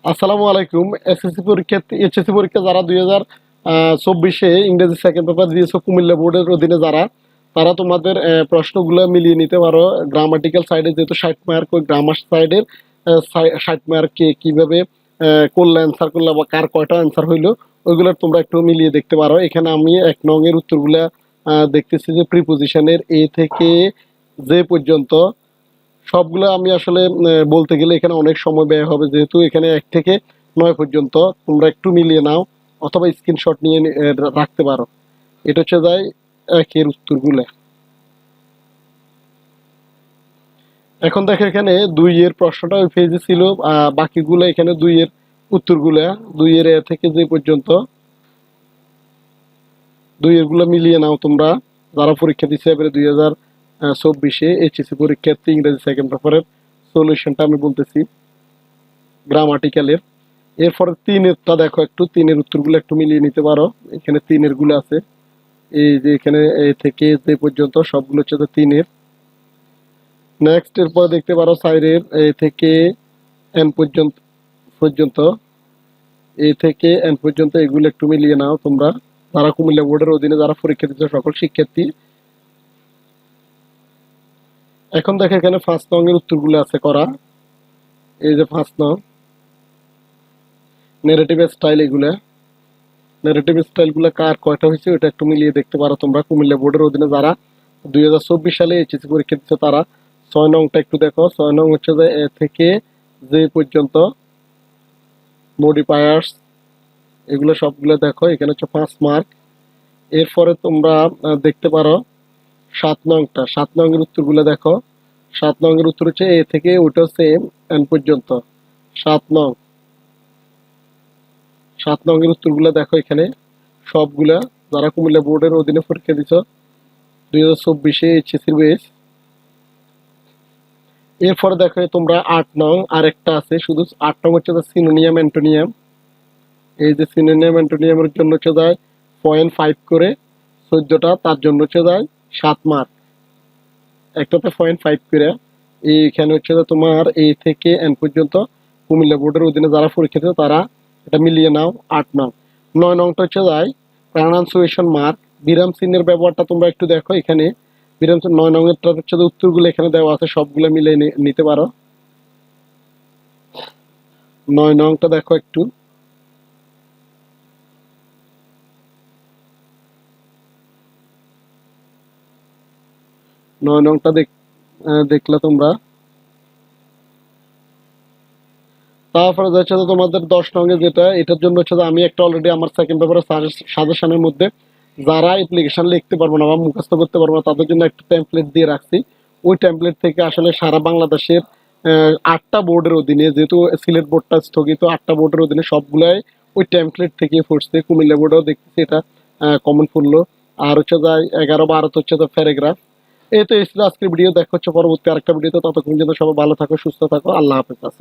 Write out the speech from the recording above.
আসসালামু আলাইকুম। এইচএসসি পরীক্ষা যারা 2024 ইংরেজি সেকেন্ড পেপার দিয়েছো কুমিল্লা বোর্ডের অধীনে যারা, তারা তোমাদের প্রশ্নগুলো মিলিয়ে নিতে পারো। গ্রামাটিক্যাল সাইডে যেহেতু 60 মার্ক, ওই গ্রামার সাইডের 60 মার্ক কিভাবে করলে অ্যান্সার করলে বা কার কয়টা অ্যান্সার হইলো ওইগুলো তোমরা একটু মিলিয়ে দেখতে পারো। এখানে আমি 1 নং এর উত্তরগুলা দেখতেছি যে প্রিপোজিশনের এ থেকে যে পর্যন্ত সবগুলো আমি আসলে বলতে গেলে এখানে অনেক সময় ব্যয় হবে, যেহেতু এখানে 1 থেকে 9 পর্যন্ত। তোমরা একটু মিলিয়ে নাও অথবা স্ক্রিনশট নিয়ে রাখতে পারো। এটা হচ্ছে যায় একের উত্তরগুলো। এখন দেখো এখানে 2 এর প্রশ্নটা ওই পেজে ছিল, বাকিগুলো এখানে 2 এর উত্তরগুলা। 2 এর এ থেকে যে পর্যন্ত 2 এর গুলো মিলিয়ে নাও তোমরা যারা পরীক্ষা দিচ্ছে এবারে 2024 এইচএসসি পরীক্ষার্থী ইংরেজি সেকেন্ড পেপারের সলিউশনটা আমি বলতেছি গ্রামাটিক্যালের। এরপরে 3-এরটা দেখো, একটু 3-এর উত্তরগুলো একটু মিলিয়ে নিতে পারো। এখানে 3-এর গুলো আছে, এই যে এখানে এ থেকে যে পর্যন্ত সবগুলো হচ্ছে 3-এর। নেক্সট এরপরে দেখতে পারো সাইডের এ থেকে এন পর্যন্ত এ থেকে এন পর্যন্ত এগুলো একটু মিলিয়ে নাও তোমরা যারা কুমিল্লা বোর্ডের অধীনে যারা পরীক্ষা দিচ্ছে সকল শিক্ষার্থী। এখন দেখো এখানে 5 নং এর উত্তরগুলো আছে করা। এই যে 5 নং নেগেটিভ স্টাইল, এগুলা নেগেটিভ স্টাইলগুলো কার কয়টা হয়েছে ওটা একটু মিলিয়ে দেখতে পারো তোমরা কুমিল্লা বোর্ডের অধীনে যারা 2024 সালে এইচএসসি পরীক্ষা দিচ্ছে তারা। 6 নংটা একটু দেখো। 6 নং হচ্ছে যে এ থেকে যে পর্যন্ত মডিফায়ার্স, এগুলো সবগুলো দেখো। এখানে হচ্ছে 5 মার্ক। এরপরে তোমরা দেখতে পারো 7 নংটা। 7 নং এর উত্তরগুলো দেখো। 7 নং এর উত্তর হচ্ছে এ থেকে ওটা সেম এন পর্যন্ত। 7 নং 7 নং এর উত্তরগুলো দেখো এখানে সবগুলা যারা কুমিল্লা বোর্ডের অধীনে পরীক্ষা দিছ 2024 এইচএসসি বেস। এরপরে দেখো তোমরা 8 নং আরেকটা আছে, শুধু 8 নং হচ্ছে সিনোনিয়াম অ্যান্টোনিয়াম। এই যে সিনোনিয়াম অ্যান্টোনিয়ামের জন্য হচ্ছে যায় 0.5 করে 14টা, তার জন্য হচ্ছে যায় 7 মার্ক, একটাতে 0.5 করে। এইখানে হচ্ছে তোমার এ থেকে এন পর্যন্ত কুমিল্লা বোর্ডের অধীনে যারা পরীক্ষা দিচ্ছে তারা এটা মিলিয়ে নাও। 8 নং। 9 নংটা হচ্ছে যায় প্রনাউন্সিয়েশন মার্ক, বিরাম চিহ্নের ব্যবহারটা তোমরা একটু দেখো এখানে। বিরাম 9 নং এরটা হচ্ছে উত্তরগুলো এখানে দেওয়া আছে, সবগুলো মিলিয়ে নিতে পারো। 9 নংটা দেখো একটু। 9 নংটা দেখলা তোমরা। তারপরে যাচ্ছে তোমাদের 10 নং এ যেটা, এটার জন্য হচ্ছে আমি একটা অলরেডি আমার সেকেন্ড পেপারের সাজেশনের মধ্যে যারা অ্যাপ্লিকেশন লিখতে পারবো না বা মুখস্থ করতে পারবো না তাদের জন্য একটা টেমপ্লেট দিয়ে রাখছি। ওই টেমপ্লেট থেকে আসলে সারা বাংলাদেশের 8টা বোর্ডের অধীনে, যেহেতু সিলেট বোর্ডটা স্থগিত, 8টা বোর্ডের অধীনে সবগুলাই ওই টেমপ্লেট থেকে পড়ছে। কুমিল্লা বোর্ডেও দেখতেছি এটা কমন পড়লো। আর হচ্ছে যায় 11-12 হচ্ছে প্যারাগ্রাফ। এই তো এই ছিল আজকের ভিডিও। দেখা হচ্ছে পরবর্তী আরেকটা ভিডিওতে। ততক্ষণ পর্যন্ত সবাই ভালো থাকো, সুস্থ থাকো। আল্লাহ হাফেজ। আসসালাম।